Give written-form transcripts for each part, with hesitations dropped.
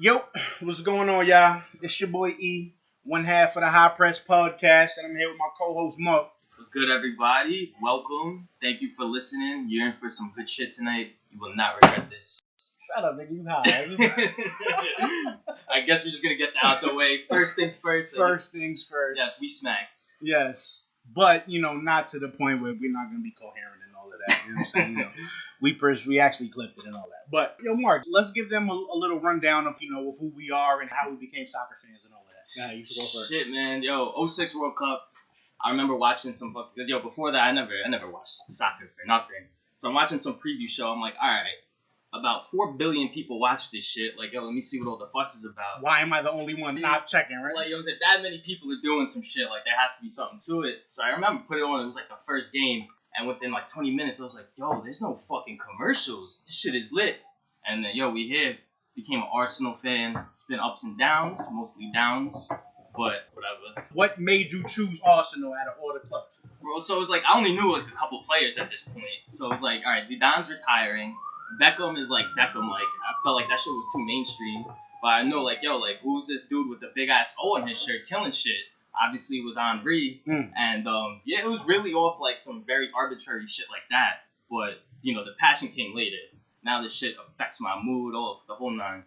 Yo, what's going on, y'all? It's your boy E, one half of the High Press Podcast, and I'm here with my co-host Mo. What's good, everybody? Welcome. Thank you for listening. You're in for some good shit tonight. You will not regret this. Shut up, nigga. You high. I guess we're just going to get that out the way. First things first. First things first. Yes, we smacked. Yes. But, not to the point where we're not going to be coherent and all of that. You know what I'm saying? We actually clipped it and all that. But, Mark, let's give them a little rundown of, of who we are and how we became soccer fans and all of that. Yeah, you should go first. Shit, man. 06 World Cup. I remember watching some fucking, because before that I never watched soccer for nothing. So I'm watching some preview show. I'm like, all right, about 4 billion people watch this shit. Like, let me see what all the fuss is about. Why am I the only one not checking, right? Like, if that many people are doing some shit, like, there has to be something to it. So I remember putting it on. It was like the first game, and within like 20 minutes, I was like, there's no fucking commercials. This shit is lit. And then, we here became an Arsenal fan. It's been ups and downs, mostly downs. But whatever. What made you choose Arsenal out of all the clubs? Bro, so it was like I only knew like a couple players at this point. So it was like, all right, Zidane's retiring. Beckham is like Beckham. Like I felt like that shit was too mainstream. But I know who's this dude with the big ass O on his shirt killing shit? Obviously it was Henry. And it was really off like some very arbitrary shit like that. But the passion came later. Now this shit affects my mood, the whole nine.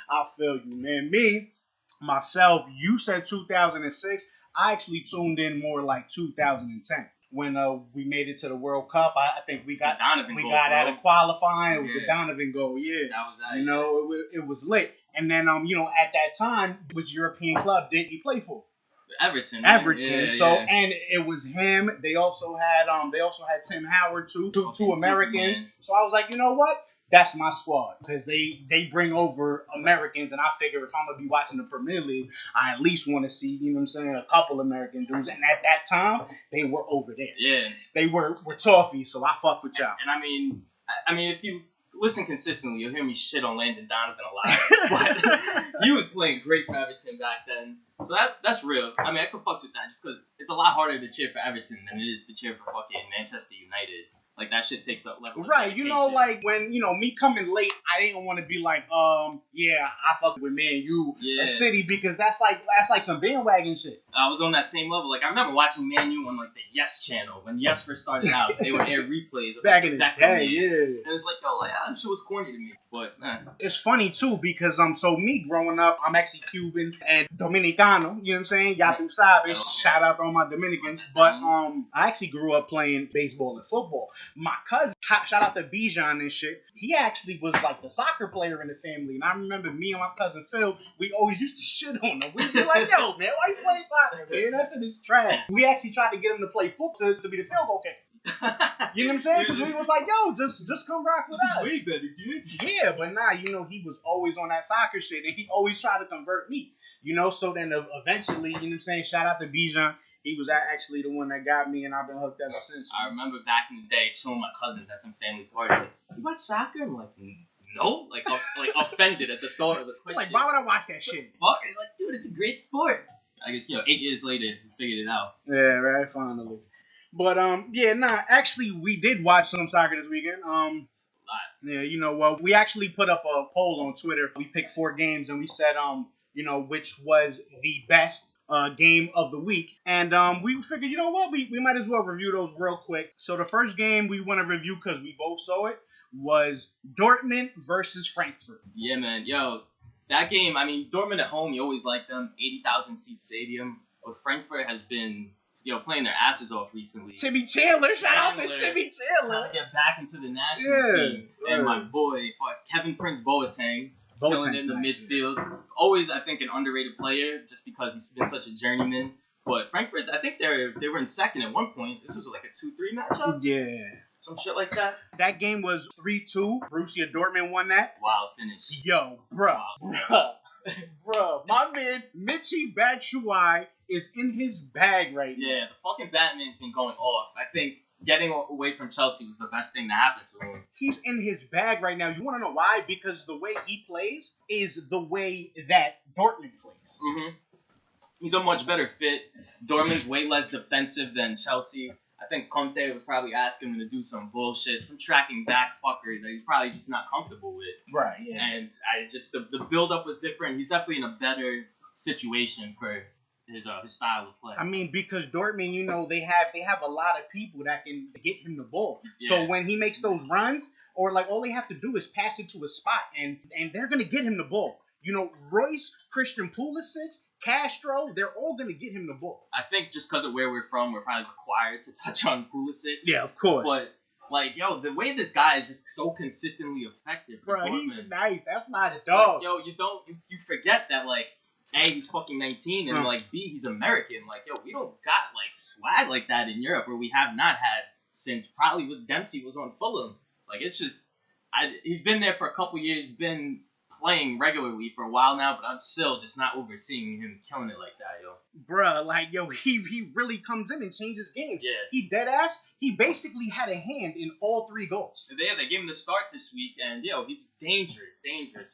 I feel you, man. Myself, you said 2006. I actually tuned in more like 2010 when we made it to the World Cup. I think we got out of qualifying. It was the Donovan goal. Yeah, that was that. It was lit. And then at that time, which European club did he play for? Everton. Yeah, so and it was him. They also had Tim Howard too, two Americans. Superman. So I was like, you know what? That's my squad because they bring over Americans, and I figure if I'm gonna be watching the Premier League, I at least want to see a couple American dudes. And at that time, they were over there. Yeah, they were toffee, so I fuck with y'all. And I mean, if you listen consistently, you'll hear me shit on Landon Donovan a lot, but he was playing great for Everton back then. So that's real. I mean, I could fuck with that just because it's a lot harder to cheer for Everton than it is to cheer for fucking Manchester United. Like, that shit takes up level. Right, like, when, me coming late, I didn't want to be like, I fuck with Man U or City, because that's like some bandwagon shit. I was on that same level. Like, I remember watching Man U on, like, the Yes channel. When Yes first started out, they would air replays of, back in the day, yeah. And it's like, that shit was corny to me. But, man. It's funny, too, because, so me growing up, I'm actually Cuban and Dominicano, you know what I'm saying? Ya tu sabes. Shout out to all my Dominicans. But, I actually grew up playing baseball and football. My cousin, shout out to Bijan and shit, he actually was like the soccer player in the family. And I remember me and my cousin Phil, we always used to shit on him. We'd be like, yo, man, why you playing soccer, man? That shit is trash. We actually tried to get him to play football to be the field goal kicker. You know what I'm saying? Because we was like, yo, just come rock with us. Way better, dude. Yeah, but nah, he was always on that soccer shit. And he always tried to convert me. So then eventually, you know what I'm saying, shout out to Bijan. He was actually the one that got me, and I've been hooked ever since. I remember back in the day, showing my cousins at some family party, like, you watch soccer? I'm like, no. Like offended at the thought of the question. Like, why would I watch that shit? Fuck? It's like, dude, it's a great sport. I guess, 8 years later, we figured it out. Yeah, right, finally. But, actually, we did watch some soccer this weekend. A lot. Yeah, we actually put up a poll on Twitter. We picked 4 games, and we said, which was the best game of the week. And we figured, we might as well review those real quick. So the first game we want to review, because we both saw it, was Dortmund versus Frankfurt. Yeah, man. That game, Dortmund at home, you always like them. 80,000 seat stadium. But Frankfurt has been, playing their asses off recently. Timmy Chandler. Shout out to Timmy Chandler. Trying to get back into the national team. And my boy, Kevin Prince Boateng. Killing in the midfield. Always, I think, an underrated player just because he's been such a journeyman. But Frankfurt, I think they were in second at one point. This was like a 2-3 matchup. Yeah. Some shit like that. That game was 3-2. Borussia Dortmund won that. Wild finish. Yo, bro. Bro, my man Michy Batshuyai is in his bag right now. Yeah, the fucking Batman's been going off. I think getting away from Chelsea was the best thing to happen to him. He's in his bag right now. You want to know why? Because the way he plays is the way that Dortmund plays. Mm-hmm. He's a much better fit. Dortmund's way less defensive than Chelsea. I think Conte was probably asking him to do some bullshit, some tracking back fuckery that he's probably just not comfortable with. Right, yeah. And the build-up was different. He's definitely in a better situation for his style of play. I mean, because Dortmund, you know, they have a lot of people that can get him the ball. Yeah. So when he makes those runs, or like all they have to do is pass it to a spot, and they're gonna get him the ball. You know, Royce, Christian Pulisic, Castro, they're all gonna get him the ball. I think just because of where we're from, we're probably required to touch on Pulisic. Yeah, of course. But like, yo, the way this guy is just so consistently effective. Bro, Dortmund, he's nice. That's my it's dog. like, yo, you forget that, like, A, he's fucking 19, and like B, he's American. Like, yo, we don't got like swag like that in Europe, or we have not had since probably when Dempsey was on Fulham. Like, it's just, he's been there for a couple years, been playing regularly for a while now, but I'm still just not overseeing him killing it like that, yo. Bruh, like, yo, he really comes in and changes games. Yeah. He dead ass. He basically had a hand in all 3 goals. They gave him the start this week, and, yo, he was dangerous.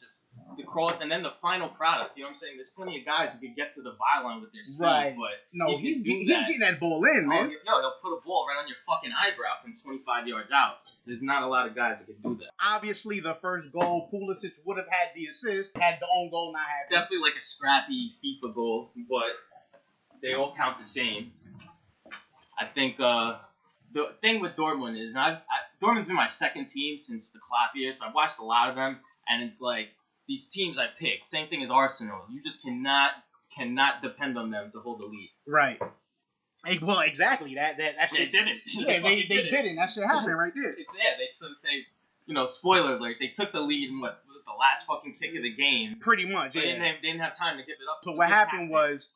Just the cross, and then the final product, you know what I'm saying? There's plenty of guys who could get to the byline with their speed, Right. but No, he's getting that ball in, man. They'll put a ball right on your fucking eyebrow from 25 yards out. There's not a lot of guys that can do that. Obviously, the first goal, Pulisic would have had the assist, had the own goal not happened. Definitely like a scrappy FIFA goal, but they all count the same. I think the thing with Dortmund is, Dortmund's been my second team since the Klopp years, so I've watched a lot of them, and it's like, these teams I pick, same thing as Arsenal. You just cannot depend on them to hold the lead. Right. Hey, well, exactly. That shit. They didn't. Yeah, they didn't. That shit happened right there. Spoiler alert, they took the lead in the last fucking kick of the game. Pretty much, They yeah. didn't have time to give it up. So what happened was,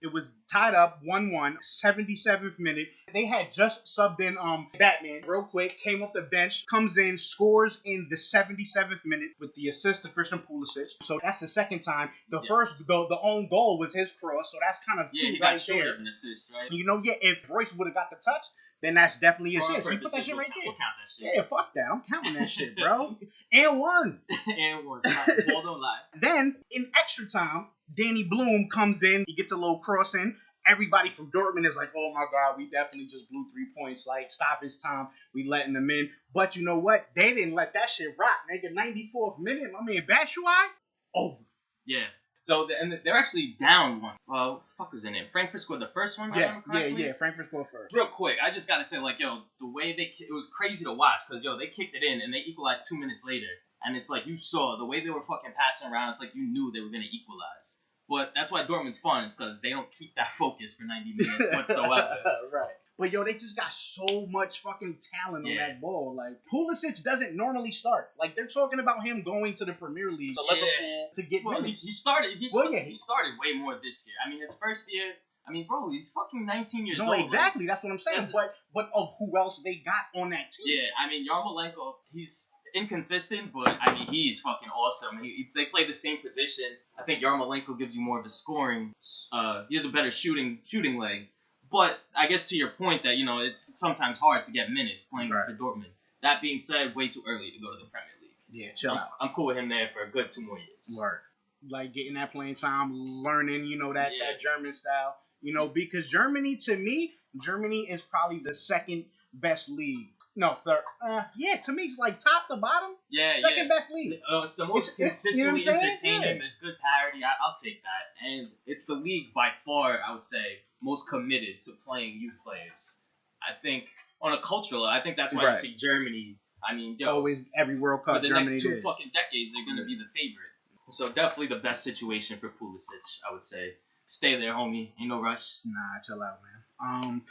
it was tied up 1-1, 77th minute. They had just subbed in Batman real quick, came off the bench, comes in, scores in the 77th minute with the assist to Christian Pulisic. So that's the second time. The first, the own goal was his cross, so that's kind of two he right got short there. of an assist, right? You know, yeah, if Royce would have got the touch, then that's definitely his assist. He put that Purposes, shit right there. We'll count that shit. Yeah, fuck that. I'm counting that shit, bro. And one. And one. Ball don't lie. Then, in extra time, Danny Bloom comes in. He gets a little cross in. Everybody from Dortmund is like, oh my God, we definitely just blew 3 points. Like, stop his time. We letting them in. But you know what? They didn't let that shit rock. Nigga, 94th minute, my man Batshuyai, over. Yeah. So, they're actually down one. What the fuck was their name? Frankfurt scored the first one? Yeah. Frankfurt scored first. Real quick, I just gotta say, like, yo, the way it was crazy to watch, because, yo, they kicked it in, and they equalized 2 minutes later. And it's like, you saw the way they were fucking passing around, it's like you knew they were gonna equalize. But that's why Dortmund's fun, is because they don't keep that focus for 90 minutes whatsoever. Right. But, yo, they just got so much fucking talent on that ball. Like, Pulisic doesn't normally start. Like, they're talking about him going to the Premier League, to Liverpool, to get minutes. He started way more this year. I mean, his first year, bro, he's fucking 19 years old. No, exactly. That's what I'm saying. But of who else they got on that team? Yeah, Yarmolenko, he's inconsistent, but, he's fucking awesome. They play the same position. I think Yarmolenko gives you more of a scoring. He has a better shooting leg. But I guess to your point that, it's sometimes hard to get minutes playing for Dortmund. That being said, way too early to go to the Premier League. Yeah, chill out. I'm cool with him there for a good 2 more years. Word. Like getting that playing time, learning, that German style. Because Germany, to me, is probably the second best league. No, third. To me, it's like top to bottom. Second best league. It's the most consistently entertaining. There's good parity. I'll take that. And it's the league by far, I would say, most committed to playing youth players. I think on a cultural, I think that's why you see Germany. Always every World Cup. For the Germany next 2 fucking decades, they're gonna be the favorite. So definitely the best situation for Pulisic, I would say. Stay there, homie. Ain't no rush. Nah, chill out, man.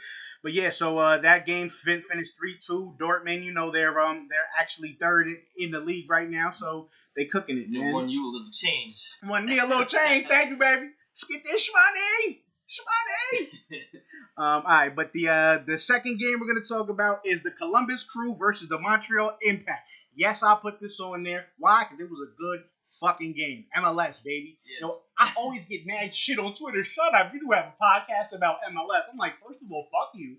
But yeah, so that game finished 3-2. Dortmund, they're actually third in the league right now, so they cooking it, man. They won you a little change. Won me a little change. Thank you, baby. Let's get this money. All right, but the second game we're gonna talk about is the Columbus Crew versus the Montreal Impact. Yes, I put this on there. Why? Because it was a good fucking game. MLS, baby. Yeah. Yo, I always get mad shit on Twitter. Shut up. You do have a podcast about MLS. I'm like, first of all, fuck you.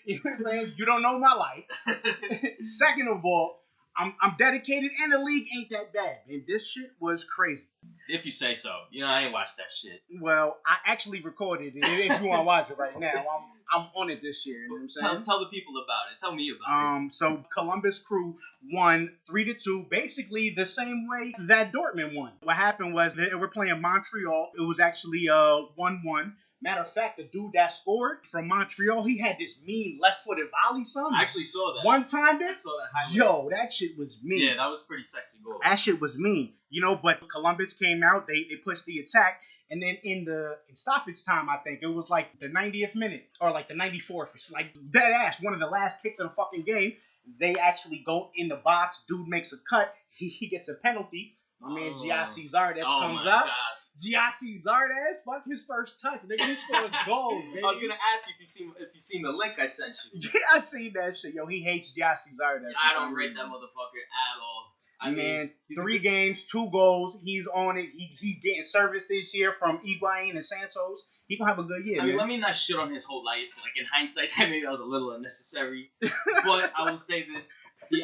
You know what I'm saying? You don't know my life. Second of all, I'm dedicated and the league ain't that bad. And this shit was crazy. If you say so. You know, I ain't watched that shit. Well, I actually recorded it. If you want to watch it right now, I'm on it this year. You know what I'm saying? Tell the people about it. Tell me about it. So Columbus Crew won 3-2, basically the same way that Dortmund won. What happened was they were playing Montreal. It was actually 1-1. Matter of fact, the dude that scored from Montreal, he had this mean left-footed volley, son. I actually saw that. One time, I saw that highlight. Yo, that shit was mean. Yeah, that was a pretty sexy goal. That shit was mean. You know, but Columbus came out, they pushed the attack, and then in stoppage time, I think, it was like the 90th minute, or like the 94th, like dead ass, one of the last kicks of the fucking game, they actually go in the box, dude makes a cut, he gets a penalty, my man Giassi Zardes comes up. Giassi Zardes, fuck his first touch. Nigga, he scores goals, baby. I was gonna ask you if you've seen the link I sent you. Yeah, I seen that shit. Yo, he hates Giassi Zardes. I don't rate that motherfucker at all. I mean, 3 games, 2 goals. He's on it. He's getting service this year from Higuain and Santos. He gonna have a good year. I mean, man. let me not shit on his whole life. Like in hindsight, maybe that was a little unnecessary. But I will say this: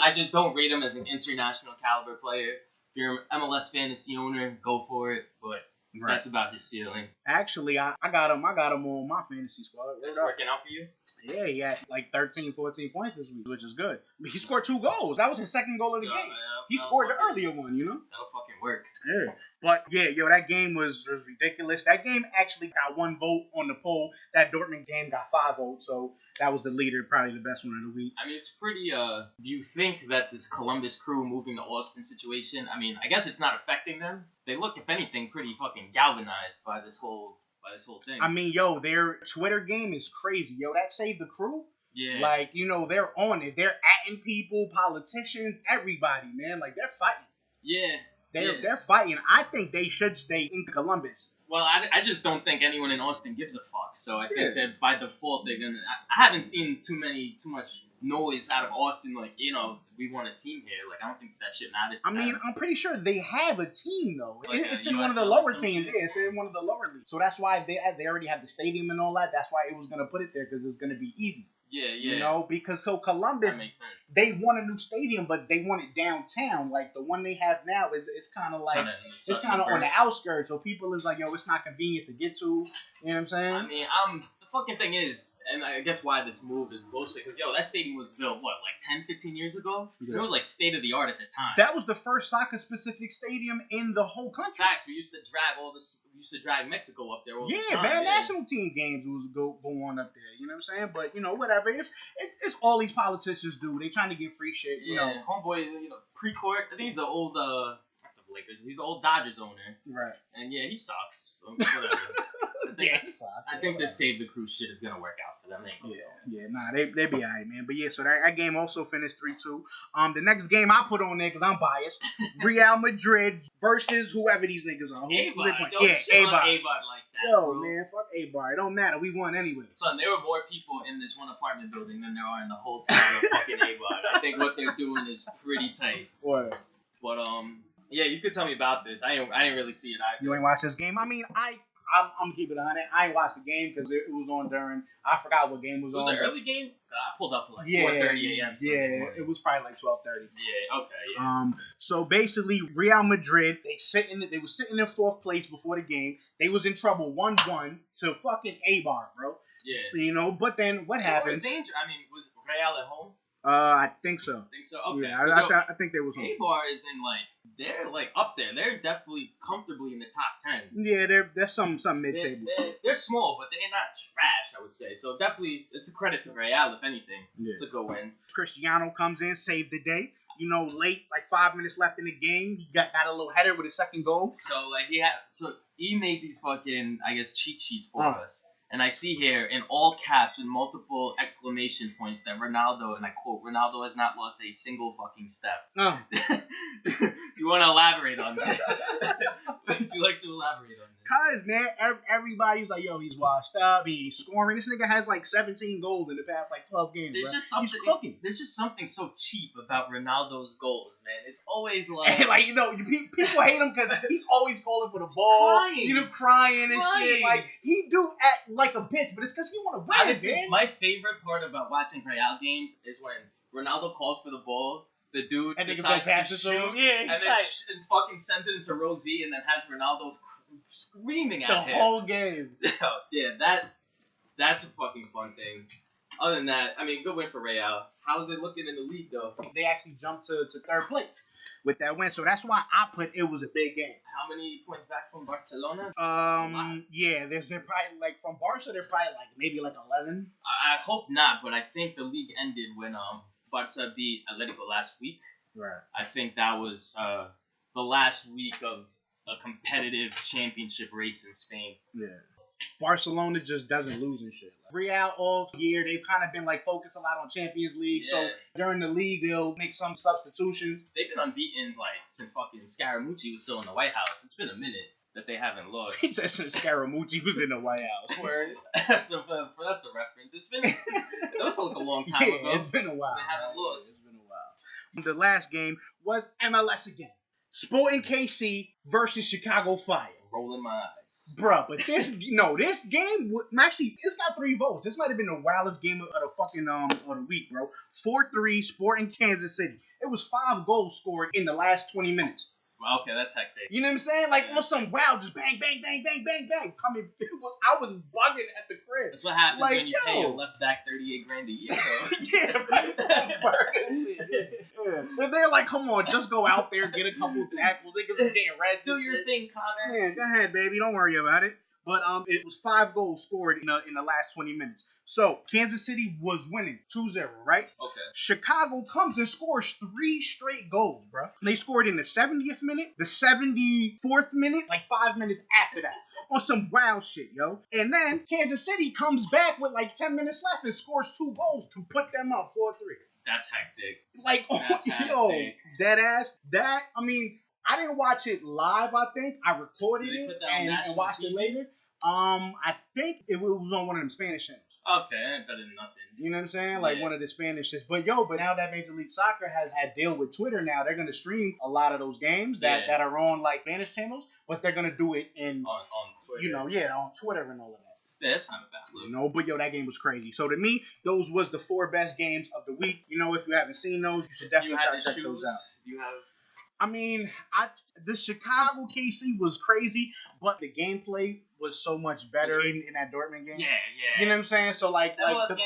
I just don't rate him as an international caliber player. If you're an MLS fantasy owner, go for it. But that's about his ceiling. Actually, I got him on my fantasy squad. That's working out for you? Yeah, he had like 13, 14 points this week, which is good. He scored 2 goals. That was his second goal of the game. He scored the earlier one, you know? That'll fucking work. Yeah. But, yeah, that game was ridiculous. That game actually got 1 vote on the poll. That Dortmund game got 5 votes, so that was the leader, probably the best one of the week. I mean, it's pretty, do you think that this Columbus Crew moving to Austin situation, I mean, I guess it's not affecting them. They look, if anything, pretty fucking galvanized by this whole thing. I mean, yo, their Twitter game is crazy. Yo, that Save the Crew. Yeah. Like, you know, they're on it. They're atting people, politicians, everybody, man. Like, they're fighting. Yeah. They're fighting. I think they should stay in Columbus. Well, I just don't think anyone in Austin gives a fuck. So I think that by default they're gonna. I haven't seen too much noise out of Austin. Like, you know, we want a team here. Like, I don't think that shit matters. I mean, I'm pretty sure they have a team though. Like it's in one of the lower teams. Yeah, it's in one of the lower leagues. So that's why they already have the stadium and all that. That's why it was gonna put it there because it's gonna be easy. Yeah. You know, because Columbus, that makes sense. They want a new stadium, but they want it downtown. Like the one they have now it's kind of like it's kind of on the outskirts. So people is like, yo, it's not convenient to get to. You know what I'm saying? I mean, the fucking thing is, and I guess why this move is bullshit, because yo, that stadium was built what, like 10, 15 years ago? Yeah. It was like state of the art at the time. That was the first soccer specific stadium in the whole country. Facts. We used to drag Mexico up there all the time. Man, national team games was go on up there. You know what I'm saying? But you know, whatever. It's all these politicians do. They trying to get free shit. You know, homeboy. You know, Precourt. I think he's the old Lakers. He's the old Dodgers owner. Right. And yeah, he sucks. So whatever. I think this Save the Crew shit is gonna work out for them. They be alright, man. But yeah, so that game also finished 3-2. The next game I put on there because I'm biased, Real Madrid versus whoever these niggas are. Eibar. Eibar like that. Yo, bro. Man, fuck Eibar. It don't matter. We won anyway. Son, there were more people in this one apartment building than there are in the whole town of fucking Eibar. I think what they're doing is pretty tight. What? But yeah, you could tell me about this. I didn't really see it either. You ain't watched this game? I mean, I'm keeping it 100. I ain't watched the game because it was on during. I forgot what game was on. Was it an early game? I pulled up at like 4:30 a.m. Yeah, it was probably like 12:30. Yeah, okay. Yeah. So basically, Real Madrid they were sitting in 4th place before the game. They was in trouble 1-1 to fucking Eibar, bro. Yeah. You know, but then what happened? Was danger? I mean, was Real at home? I think so. Okay. Yeah, I think they was home. Eibar is in they're like up there. They're definitely comfortably in the top 10. Yeah, they're some mid-table. They're small, but they're not trash, I would say. So definitely, it's a credit to Real, if anything. Yeah. It's a good win. Cristiano comes in, saved the day. You know, late, like 5 minutes left in the game, he got a little header with his second goal. So he made these fucking, I guess, cheat sheets for us. And I see here in all caps with multiple exclamation points that Ronaldo, and I quote, Ronaldo has not lost a single fucking step. Oh. You want to elaborate on this? Would you like to elaborate on this? Cause man, everybody's like, yo, he's washed up. He's scoring. This nigga has like 17 goals in the past like 12 games. There's bro. just something. He's cooking. There's just something so cheap about Ronaldo's goals, man. It's always like, And like people hate him because he's always calling for the ball, Crying. Crying and Crying. shit. Like he do act like a bitch, but it's because he want to win. honestly, Man. my favorite part about watching Real games is when Ronaldo calls for the ball, the dude And they can decides go past to it to shoot, him. Yeah, and then and fucking sends it into Rosie, and then has Ronaldo screaming the at him. whole game. Yeah, that's a fucking fun thing. Other than that, I mean, good win for Real. How's it looking in the league, though? They actually jumped to third place with that win, so that's why I put it was a big game. How many points back from Barcelona? Yeah, they're probably like from Barca, they're probably like maybe like 11. I hope not, but I think the league ended when Barca beat Atletico last week. Right. I think that was the last week of a competitive championship race in Spain. Yeah. Barcelona just doesn't lose and shit. Like, Real all year, they've kind of been like focused a lot on Champions League. Yeah. So during the league, they'll make some substitutions. They've been unbeaten like since fucking Scaramucci was still in the White House. It's been a minute that they haven't lost. He said since Scaramucci was in the White House. Word. that's a reference. It was like a long time ago. It's been a while. They haven't lost. It's been a while. The last game was MLS again. Sporting KC versus Chicago Fire. Rolling my eyes. Bruh, but this game actually this got 3 votes. This might have been the wildest game of the fucking of the week, bro. 4-3 Sporting Kansas City. It was 5 goals scored in the last 20 minutes. Well, okay, that's hectic. You know what I'm saying? Like on some wild, just bang, bang, bang, bang, bang, bang. I was bugging at the crib. That's what happens like, when you pay your left back $38,000 a year. So. Yeah, yeah. And they're like, come on, just go out there, get a couple tackles. Niggas is getting red. Do your thing, Connor. Yeah, go ahead, baby. Don't worry about it. But it was 5 goals scored in the last 20 minutes. So Kansas City was winning 2-0, right? Okay. Chicago comes and scores 3 straight goals, bro. They scored in the 70th minute, the 74th minute, like 5 minutes after that. On some wild shit, yo. And then Kansas City comes back with like 10 minutes left and scores 2 goals to put them up 4-3. That's hectic. Like, dead ass. That, I mean, I didn't watch it live, I think. I recorded it and watched it later. I think it was on one of them Spanish channels. Okay, better than nothing. You know what I'm saying? Like one of the Spanish shits. But now that Major League Soccer has had deal with Twitter now, they're gonna stream a lot of those games that are on like Spanish channels, but they're gonna do it in on Twitter. You know, on Twitter and all of that. Yeah, that's not a bad look. You know, but that game was crazy. So to me, those was the 4 best games of the week. You know, if you haven't seen those, you should definitely try to check those out. I mean, the Chicago KC was crazy, but the gameplay was so much better in that Dortmund game. Yeah. You know what I'm saying? So like the quality.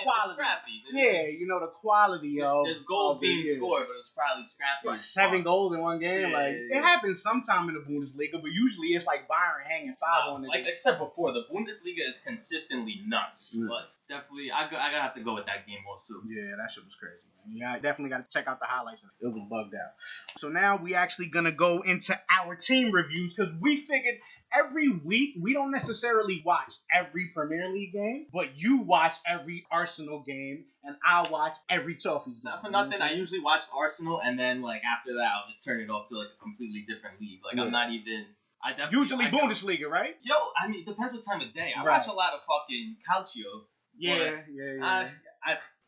The quality of there's goals being scored, but it was probably scrappy. What, 7 goals in one game? It happens sometime in the Bundesliga, but usually it's like Bayern hanging 5 on the game. Except before, the Bundesliga is consistently nuts. Mm. But definitely, I gotta have to go with that game also. Yeah, that shit was crazy. Yeah, I definitely got to check out the highlights. It was bugged out. So now we actually going to go into our team reviews because we figured every week we don't necessarily watch every Premier League game, but you watch every Arsenal game and I watch every Toffees game. Not for nothing, I usually watch Arsenal and then like after that I'll just turn it off to like a completely different league. Like I'm not even... Usually Bundesliga, right? Yo, I mean, it depends what time of day. I watch a lot of fucking Calcio. Yeah.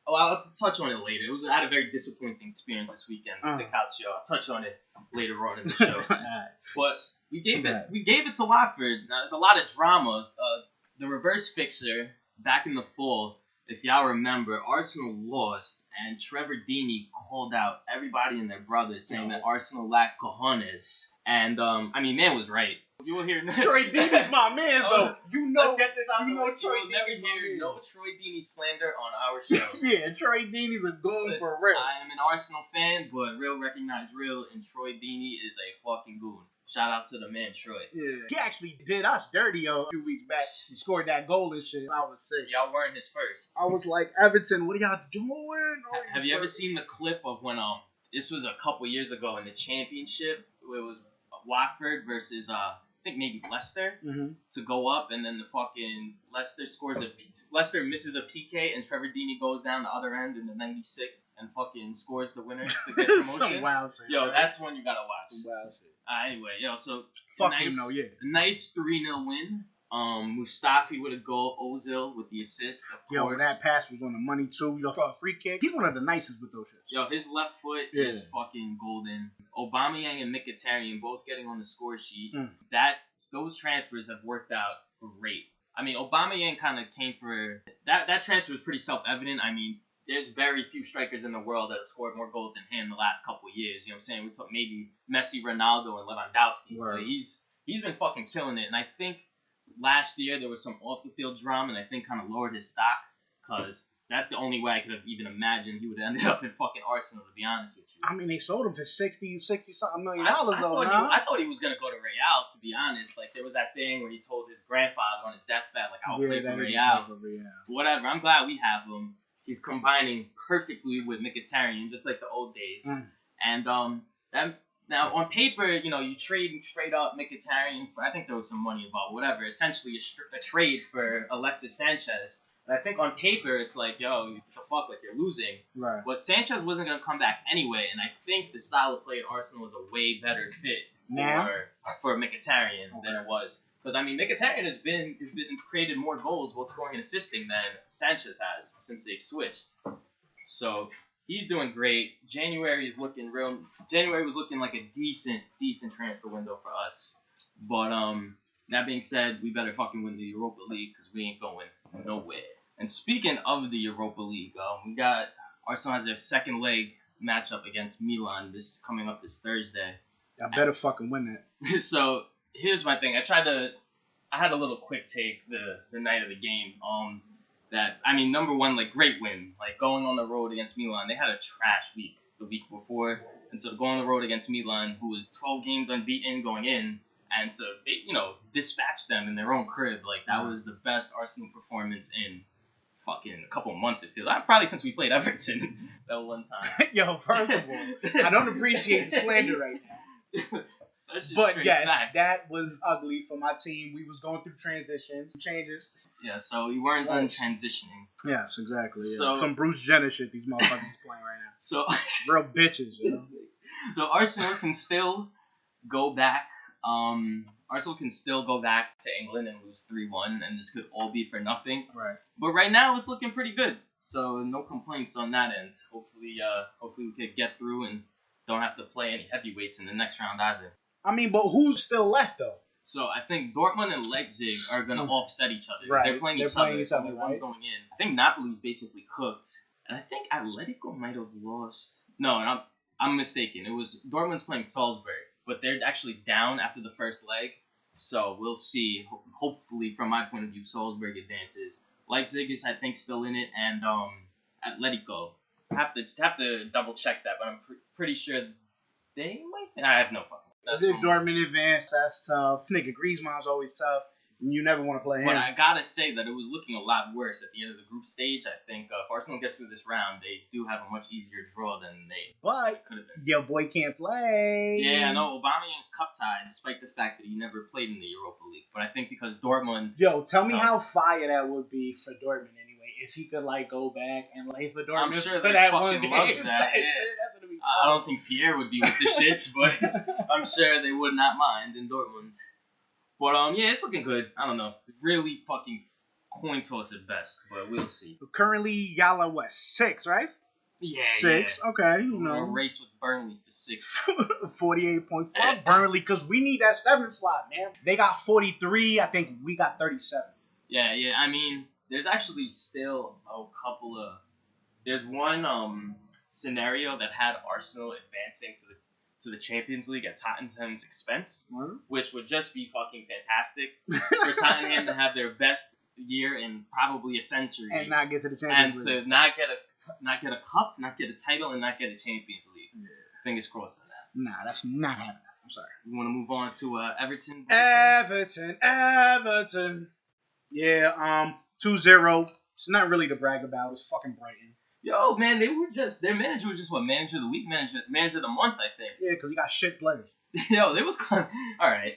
I'll touch on it later. I had a very disappointing experience this weekend with the Calcio. I'll touch on it later on in the show. But we gave it to Watford. Now, there's a lot of drama. The reverse fixture back in the fall, if y'all remember, Arsenal lost, and Trevor Deeney called out everybody and their brothers, saying that Arsenal lacked cojones. And, I mean, man was right. You will hear Troy Deeney's my man, though. Let's get this out. You will never hear no Troy Deeney slander on our show. Yeah, Troy Deeney's a goon for real. I am an Arsenal fan, but real recognize real, and Troy Deeney is a fucking goon. Shout out to the man, Troy. Yeah. He actually did us dirty a few weeks back. He scored that goal and shit. I was sick. Y'all weren't his first. I was like, Everton, what are y'all doing? Have you ever seen the clip of when this was a couple years ago in the championship? It was Watford versus I think maybe Leicester to go up, and then the fucking Leicester misses a PK, and Trevor Deeney goes down the other end in the 96th and fucking scores the winner to get promotion. Some wild shit. Yo, that's one you gotta watch. Some wild shit. Anyway, yo, so Fuck him, though, yeah. A nice 3-0 win. Mustafi with a goal, Ozil with the assist, of course. Yo, that pass was on the money too. Yo, for a free kick, he's one of the nicest with those shits. Yo, his left foot is fucking golden. Aubameyang and Mkhitaryan both getting on the score sheet. Those transfers have worked out great. I mean, Aubameyang kind of came for that transfer was pretty self-evident. I mean, there's very few strikers in the world that have scored more goals than him the last couple of years. You know what I'm saying? We talk maybe Messi, Ronaldo, and Lewandowski. Right. But he's been fucking killing it, and I think last year there was some off-the-field drama, and I think kind of lowered his stock, because that's the only way I could have even imagined he would have ended up in fucking Arsenal, to be honest with you. I mean, they sold him for $60-something million. I thought he was going to go to Real, to be honest. Like, there was that thing where he told his grandfather on his deathbed, like, I'll play for Real. Whatever, I'm glad we have him. He's combining perfectly with Mkhitaryan, just like the old days. And now, on paper, you know, you trade straight up Mkhitaryan for, I think there was some money involved, whatever. Essentially, a trade for Alexis Sanchez. And I think on paper, it's like, yo, what the fuck, like, you're losing. Right. But Sanchez wasn't going to come back anyway, and I think the style of play at Arsenal is a way better fit for Mkhitaryan than it was. Because, I mean, Mkhitaryan has been created more goals while scoring and assisting than Sanchez has since they've switched. So he's doing great. January was looking like a decent transfer window for us. But that being said, we better fucking win the Europa League because we ain't going nowhere. And speaking of the Europa League, we got Arsenal has their second leg matchup against Milan coming up this Thursday. I better fucking win that. So here's my thing. I had a little quick take the night of the game. Number one, like, great win. Like, going on the road against Milan. They had a trash week the week before. And so to go on the road against Milan, who was 12 games unbeaten going in, and so they, dispatched them in their own crib. Like, that was the best Arsenal performance in fucking a couple of months, it feels. Probably since we played Everton that one time. Yo, first of all, I don't appreciate the slander right now. But yes, facts. That was ugly for my team. We was going through changes. Yeah, so we weren't done transitioning. Yes, exactly. Yeah. So some Bruce Jenner shit these motherfuckers is playing right now. So real bitches, you know. So Arsenal can still go back. Arsenal can still go back to England and lose 3-1, and this could all be for nothing. Right. But right now it's looking pretty good. So no complaints on that end. Hopefully we could get through and don't have to play any heavyweights in the next round either. I mean, but who's still left though? So I think Dortmund and Leipzig are gonna offset each other. Right. They're playing each other. One's going in. I think Napoli's basically cooked, and I think Atletico might have lost. No, I'm mistaken. It was Dortmund's playing Salzburg, but they're actually down after the first leg. So we'll see. Hopefully, from my point of view, Salzburg advances. Leipzig is, I think, still in it, and Atletico. Have to double check that, but I'm pretty sure they might. I have no fucking. Dortmund advanced. That's tough. Nigga, Griezmann's always tough. You never want to play him. But I gotta say that it was looking a lot worse at the end of the group stage. I think if Arsenal gets through this round, they do have a much easier draw than they could have been. Your boy can't play. Yeah, I know. Aubameyang's cup tied, despite the fact that he never played in the Europa League. But I think because Dortmund. Yo, tell me how fire that would be for Dortmund anyway. If he could go back and lay for Dortmund. I'm sure for that one game. Love that. Yeah. That's gonna be fun. I don't think Pierre would be with the shits, but I'm sure they would not mind in Dortmund. But yeah, it's looking good. I don't know. Really fucking coin toss at best, but we'll see. Currently, y'all are what, 6, right? Yeah, 6. Yeah. Okay, We're a race with Burnley for 6. 48 points. Fuck Burnley, because we need that 7th slot, man. They got 43. I think we got 37. Yeah. I mean, there's actually still a couple of. There's one scenario that had Arsenal advancing to the Champions League at Tottenham's expense, which would just be fucking fantastic for Tottenham to have their best year in probably a century and not get to the Champions League, and to not get a cup, not get a title, and not get a Champions League. Yeah. Fingers crossed on that. Nah, that's not happening. I'm sorry. You want to move on to Everton? Everton. Yeah, 2-0. It's not really to brag about. It's fucking Brighton. Yo, man, their manager was just what, manager of the week, manager of the month, I think. Yeah, because he got shit players. Yo, they was coming. All right,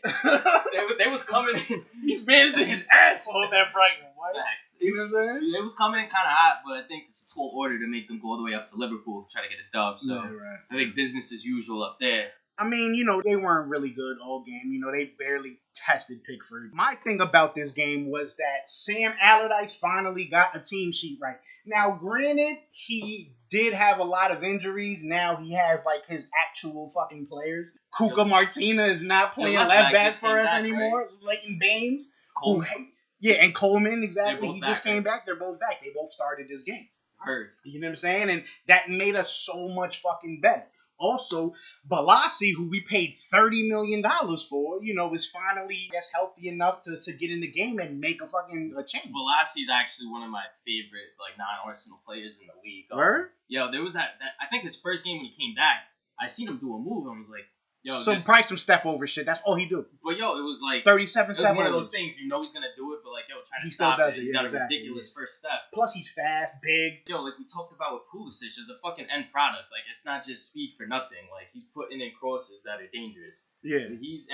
they was coming in. He's managing his ass off at Brighton. What? You know what I'm saying? They was coming in kind of hot, but I think it's a tall order to make them go all the way up to Liverpool to try to get a dub. So I think business as usual up there. I mean, they weren't really good all game. They barely tested Pickford. My thing about this game was that Sam Allardyce finally got a team sheet right. Now, granted, he did have a lot of injuries. Now he has, like, his actual fucking players. Cuca Martina is not playing left back for us anymore. Right? Leighton Baines. Coleman. And Coleman, exactly. He just came back. They're both back. They both started this game. Heard. You know what I'm saying? And that made us so much fucking better. Also, Balassi, who we paid $30 million for, is finally, I guess, healthy enough to get in the game and make a change. Balassi's actually one of my favorite, like, non-Arsenal players in the league. Where? Yo, there was that, I think his first game when he came back, I seen him do a move and was like, yo, probably some step over shit. That's all he do. But yo, it was like 37 step overs. It was one of those things he's gonna do it, but like, yo, try to stop it. He's got a ridiculous first step. Plus, he's fast, big. Yo, like we talked about with Pulisic, is a fucking end product. Like, it's not just speed for nothing. Like, he's putting in crosses that are dangerous. Yeah. He's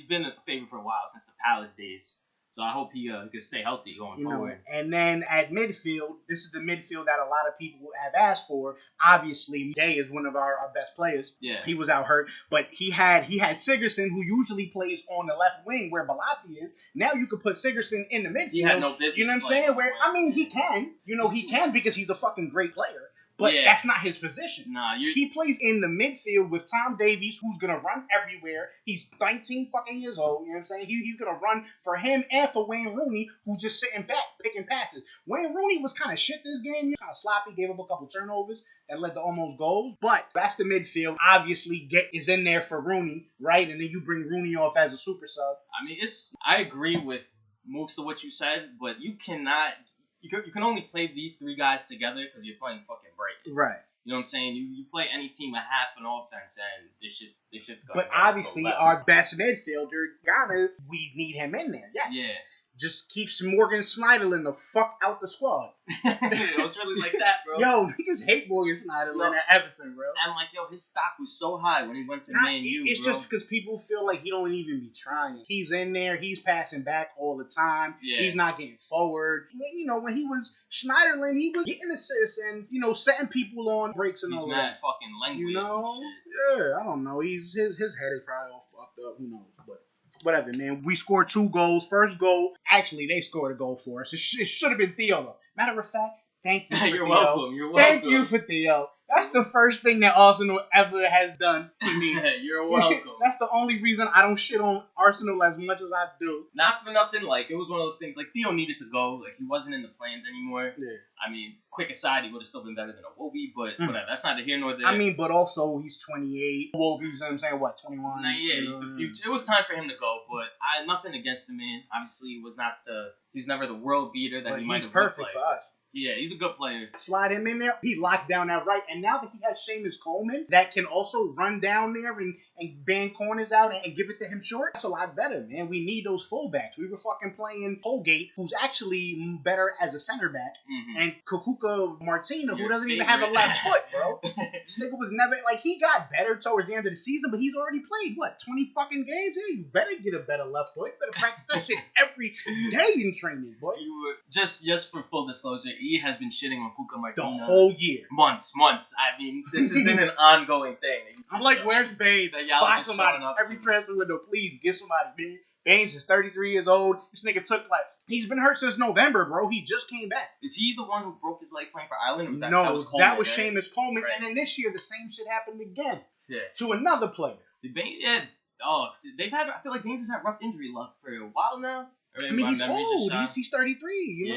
been a favorite for a while since the Palace days. So I hope he can stay healthy going forward. And then at midfield, this is the midfield that a lot of people have asked for. Obviously, Day is one of our best players. Yeah. He was out hurt, but he had Sigurdsson, who usually plays on the left wing where Balassi is. Now you could put Sigurdsson in the midfield. He had no business. You know what I'm saying? He can. He can because he's a fucking great player. But that's not his position. Nah, he plays in the midfield with Tom Davies, who's going to run everywhere. He's 19 fucking years old. You know what I'm saying? He's going to run for him and for Wayne Rooney, who's just sitting back, picking passes. Wayne Rooney was kind of shit this game. Kind of sloppy, gave up a couple turnovers that led to almost goals. But that's the midfield. Obviously, is in there for Rooney, right? And then you bring Rooney off as a super sub. I mean, I agree with most of what you said, but you cannot... You can only play these three guys together because you're playing fucking Brighton. Right. You know what I'm saying? You play any team with half an offense and this shit's going. But obviously, our best midfielder, Ghana, we need him in there. Yes. Yeah. Just keeps Morgan Schneiderlin the fuck out the squad. It's really like that, bro. Yo, niggas hate Morgan Schneiderlin at Everton, bro. And like, yo, his stock was so high when he went to Man U, It's just because people feel like he don't even be trying. He's in there. He's passing back all the time. Yeah. He's not getting forward. When he was Schneiderlin, he was getting assists and, setting people on breaks and all that. He's mad fucking language and shit. Yeah, I don't know. His head is probably all fucked up. Who knows? But whatever, man. We scored 2 goals. First goal, actually, they scored a goal for us. It should have been Theo, though. Matter of fact, thank you for You're Theo. welcome. You're welcome. Thank you for Theo. That's the first thing that Arsenal ever has done for me. You're welcome. That's the only reason I don't shit on Arsenal as much as I do. Not for nothing. Like, it was one of those things. Like, Theo needed to go. Like, he wasn't in the plans anymore. Yeah. I mean, quick aside, he would have still been better than a Wobie, but whatever. That's neither here nor there. I mean, but also, he's 28. Wobie's, you know what I'm saying, 21? Yeah, he's the future. It was time for him to go, but I nothing against the man. Obviously, he's never the world beater that he might have looked like. He's perfect for us. Yeah, he's a good player. Slide him in there. He locks down that right. And now that he has Seamus Coleman that can also run down there and bang corners out and give it to him short, that's a lot better, man. We need those fullbacks. We were fucking playing Holgate, who's actually better as a center back, and Kukuka Martina, who doesn't even have a left foot, bro. This nigga was never, he got better towards the end of the season, but he's already played, 20 fucking games? Yeah, you better get a better left foot. You better practice that shit every day in training, boy. Just for full disclosure, he has been shitting on Kuka Martina the whole year. Months. I mean, this has been an ongoing thing. I'm like, where's Baines? Buy somebody. Every transfer window, please get somebody, man. Baines is 33 years old. This nigga he's been hurt since November, bro. He just came back. Is he the one who broke his leg playing for Ireland? Or was that, no, that was Coleman, that was right? Seamus Coleman. Right. And then this year, the same shit happened again. Yeah. To another player. They've had, I feel like Baines has had rough injury luck for a while now. I mean, he's old. He's 33. You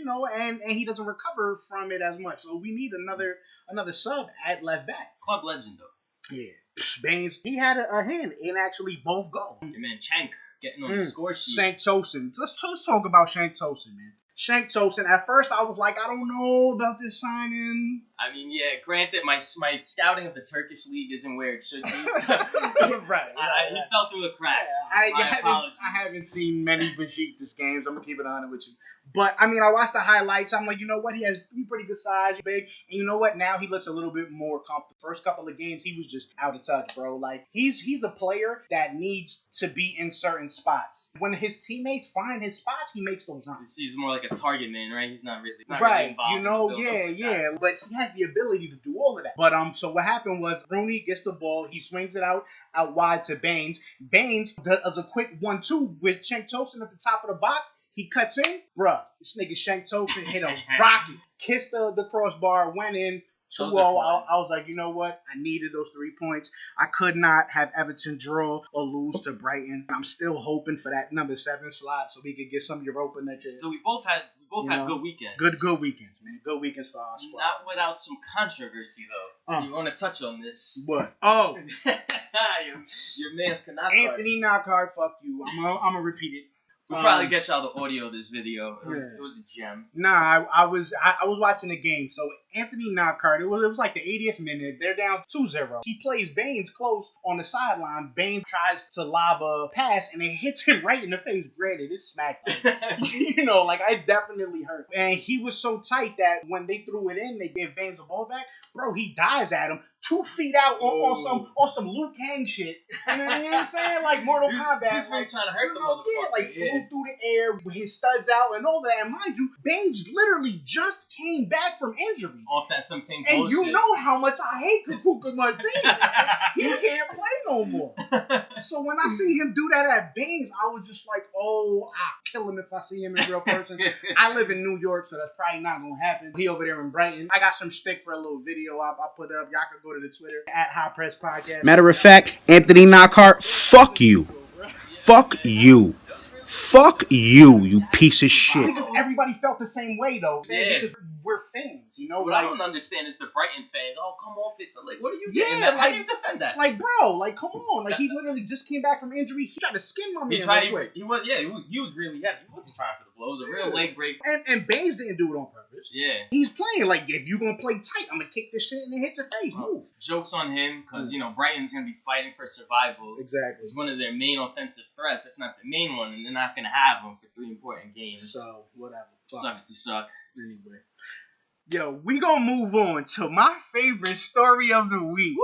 know what I'm saying? And he doesn't recover from it as much. So we need another sub at left back. Club legend, though. Yeah. Baines, he had a hand in actually both goals. Your man Cenk getting on the score sheet. Cenk Tosin. Let's talk about Cenk Tosin, man. Cenk Tosin. At first, I was like, I don't know about this signing. I mean, yeah, granted, my scouting of the Turkish league isn't where it should be. So right. He fell through the cracks. Yeah, I haven't seen many Besiktas games. I'm going to keep it honest with you. But, I mean, I watched the highlights. I'm like, you know what? He's pretty good size, big. And you know what? Now he looks a little bit more comfortable. First couple of games, he was just out of touch, bro. Like, he's a player that needs to be in certain spots. When his teammates find his spots, he makes those runs. He's more like like a target man, right? He's not really Right, involved. you know, in the build-up like that. but he has the ability to do all of that. But so what happened was Rooney gets the ball, he swings it out wide to Baines. Baines does a quick 1-2 with Cenk Tosin at the top of the box. He cuts in, bruh. This nigga Cenk Tosin hit a rocket, kissed the crossbar, went in. 2-0. I was like, you know what? I needed those 3 points. I could not have Everton draw or lose to Brighton. I'm still hoping for that number 7 slot so we could get some Europa next year. So we both had good weekends. Good weekends, man. Good weekends for our squad. Not without some controversy though. You want to touch on this? What? Oh, your man's Knockhaert. Anthony Knockhaert, fuck you. I'm gonna repeat it. We'll probably get y'all the audio of this video. It was a gem. Nah, I was watching the game. So Anthony Knockhaert, it was like the 80th minute. They're down 2-0. He plays Baines close on the sideline. Baines tries to lob a pass and it hits him right in the face. Granted, it smacked him. You know, like I definitely hurt. And he was so tight that when they threw it in, they gave Baines the ball back. Bro, he dives at him 2 feet out on some Liu Kang shit. You know what I'm saying? Like Mortal Kombat. He's really trying to hurt the motherfucker. Yeah, like flew through the air with his studs out and all that. And mind you, Baines literally just came back from injury. Off that same bullshit. And you know how much I hate Kukuka Martinez. He can't play no more. So when I see him do that at Baines, I was just like, oh, I'll kill him if I see him in real person. I live in New York, so that's probably not going to happen. He over there in Brighton. I got some shtick for a little video I'll put up. Y'all can go to the Twitter at High Press Podcast. Matter of fact, Anthony Knockhaert, fuck you. Fuck you. Fuck you, you piece of shit. Because everybody felt the same way, though. Yeah. Because we're fans, you know? What like, I don't understand is the Brighton fans. Oh, come off it. So, like, what are you Yeah, getting? How like- do you defend that? Like, bro, like, come on. Like, he literally just came back from injury. He tried to skin my man. He tried. real quick. He was really heavy. He wasn't trying for the blow. It was a real leg break. And Baines didn't do it on purpose. Yeah. He's playing like, if you gonna play tight, I'm gonna kick this shit and then hit your face. Move. Jokes on him because you know Brighton's gonna be fighting for survival. Exactly. It's one of their main offensive threats, if not the main one, and they're not gonna have them for 3 important games. So whatever. Sucks to suck. Anyway. Yo, we gonna move on to my favorite story of the week.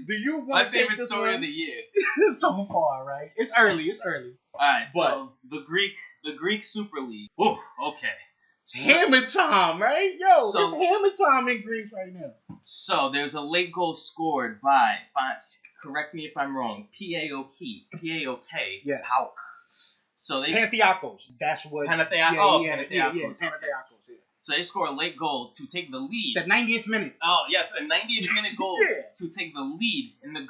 Do you want My to take favorite this story one? of the year. It's so far, right? It's early. Alright, But- so the Greek Super League. Oh, okay. Hammer time, right? Yo, So- it's hammer time in Greece right now. So there's a late goal scored by, correct me if I'm wrong, PAOK. Yes. PAOK. So they Panathinaikos. That's what. Panathinaikos. Yeah, Oh, yeah, Panathinaikos. yeah, Okay. Panathinaikos. Yeah. So they score a late goal to take the lead. The 90th minute. Oh yes, a 90th minute goal Yeah. to take the lead in the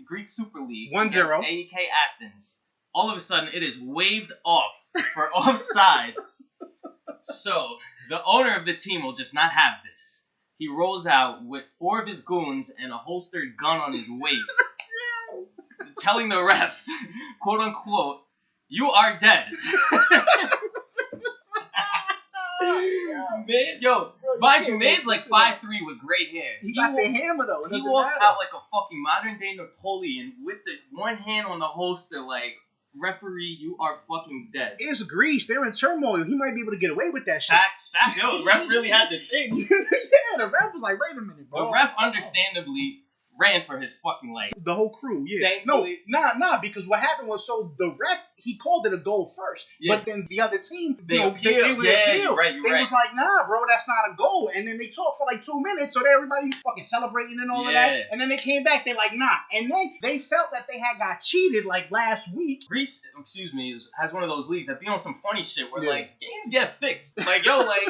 Greek Super League 1-0. against AEK Athens. All of a sudden, it is waved off for offsides. So the owner of the team will just not have this. He rolls out with 4 of his goons and a holstered gun on his waist, telling the ref, quote unquote, "You are dead." Man, yo, mind you, man's like 5'3" with gray hair. He got the hammer though. It He doesn't walks matter. out like a fucking modern day Napoleon with the one hand on the holster, like, referee, you are fucking dead. It's Greece. They're in turmoil. He might be able to get away with that shit. Facts. Yo, the ref really had the thing. Yeah, the ref was like, wait a minute, bro. The ref understandably ran for his fucking life. The whole crew, yeah. Thankfully- No, nah, because what happened was, so the ref, he called it a goal first, Yeah. but then the other team, They would appealed. Yeah, appeal. you're right, They was like, nah, bro, that's not a goal. And then they talked for like 2 minutes, so everybody fucking celebrating and all of Yeah. that. And then they came back, they like, nah. And then they felt that they had got cheated like last week. Greece, has one of those leagues that be on some funny shit where, Yeah. like, games get fixed. Like, yo, like,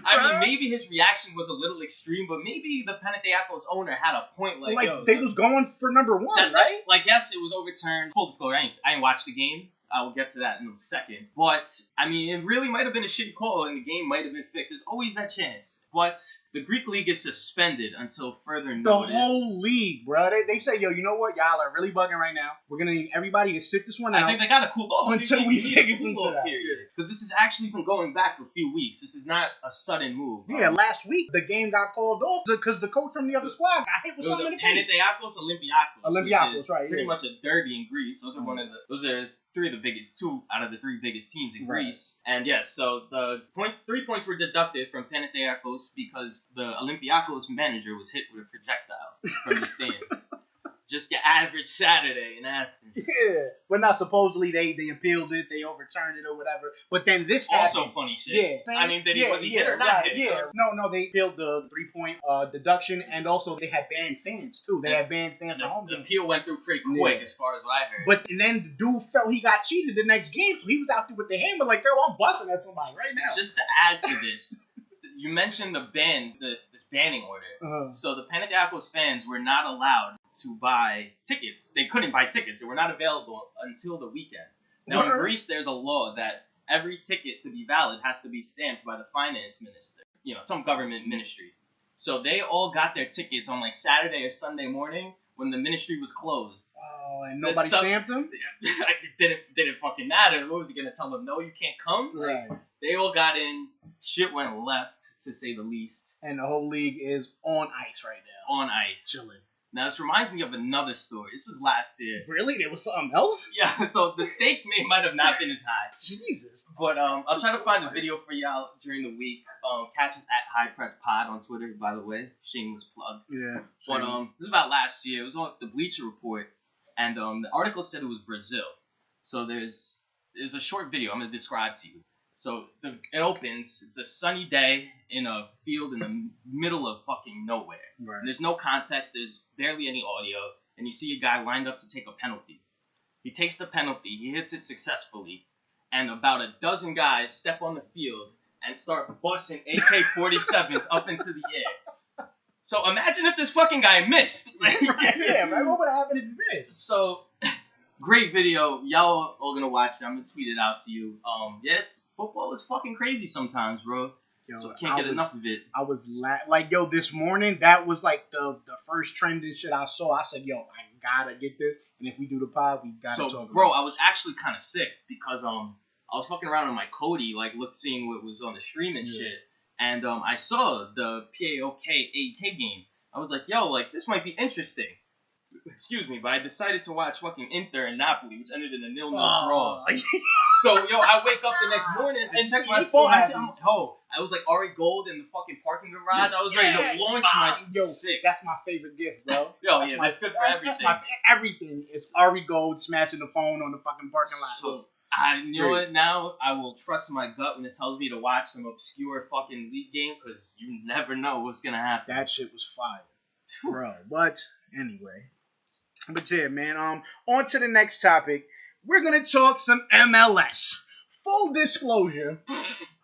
I mean, maybe his reaction was a little extreme, but maybe the Panathinaikos owner had a point, like, yo. They was going for number 1, right? Like, yes, it was overturned. Full disclosure, I didn't watch the game. I will get to that in a second. But, I mean, it really might have been a shitty call and the game might have been fixed. There's always that chance. But the Greek league is suspended until further The notice. whole league, bro. They say, yo, you know what? Y'all are really bugging right now. We're going to need everybody to sit this one out. I think they got to cool off. Until we need figure a some cool-off shit out. period. Because this has actually been going back a few weeks. This is not a sudden move. Yeah, last week the game got called off because the coach from the other squad got hit with It was something a in the face. Panathinaikos Olympiakos. Olympiakos, which is right, pretty yeah. much a derby in Greece. Those are 2 out of the 3 biggest teams in Right. Greece. And yes, so the 3 points were deducted from Panathinaikos because the Olympiakos manager was hit with a projectile from the stands. Just your average Saturday in Athens. Yeah. But now supposedly they appealed it, they overturned it or whatever. But then this Also happened. funny shit. Yeah. I mean, was he hit or not right, hit? Yeah. No, they appealed the 3-point deduction, and also they had banned fans too. They had banned fans from home The games. appeal went through pretty quick as far as what I heard. But and then the dude felt he got cheated the next game, so he was out there with the hammer like, yo, I'm busting at somebody right now. Just to add to this, you mentioned the ban, this banning order. So the Panathinaikos fans were not allowed to buy tickets. They couldn't buy tickets. They were not available until the weekend. Now in Greece, there's a law that every ticket to be valid has to be stamped by the finance minister. You know, some government ministry. So they all got their tickets on like Saturday or Sunday morning when the ministry was closed. Oh, and nobody stamped them? It didn't fucking matter. What was he gonna tell them? No, you can't come. Right. Like, they all got in. Shit went left, to say the least. And the whole league is on ice right now. On ice. Chilling. Now, this reminds me of another story. This was last year. Really? There was something else? Yeah, so the stakes might have not been as high. Jesus. But I'll try to find a video for y'all during the week. Catch us at High Press Pod on Twitter, by the way. Shameless plug. Yeah. But this was about last year. It was on the Bleacher Report. And the article said it was Brazil. So there's a short video I'm going to describe to you. So it opens. It's a sunny day in a field in the middle of fucking nowhere. Right. And there's no context. There's barely any audio. And you see a guy lined up to take a penalty. He takes the penalty. He hits it successfully. And about a dozen guys step on the field and start busting AK-47s up into the air. So imagine if this fucking guy missed. Yeah, man. What would have happened if you missed? So... Great video. Y'all all gonna watch it. I'm gonna tweet it out to you. Yes, football is fucking crazy sometimes, bro. Yo, so can't get enough of it. I was like, yo, this morning, that was like the first trending shit I saw. I said, yo, I gotta get this. And if we do the pod, we gotta talk about it. Bro, I was actually kind of sick because I was fucking around on my Kodi, like seeing what was on the stream and shit. And I saw the PAOK AEK game. I was like, yo, like this might be interesting. Excuse me, but I decided to watch fucking Inter and Napoli, which ended in a 0-0 draw. So, yo, I wake up the next morning and check my phone. I was like Ari Gold in the fucking parking garage. I was ready to launch my sick. That's my favorite gift, bro. That's good for everything. Everything. It's Ari Gold smashing the phone on the fucking parking lot. So, you know what? Now I will trust my gut when it tells me to watch some obscure fucking league game because you never know what's gonna happen. That shit was fire, bro. But anyway. But yeah, man, on to the next topic. We're going to talk some MLS. Full disclosure,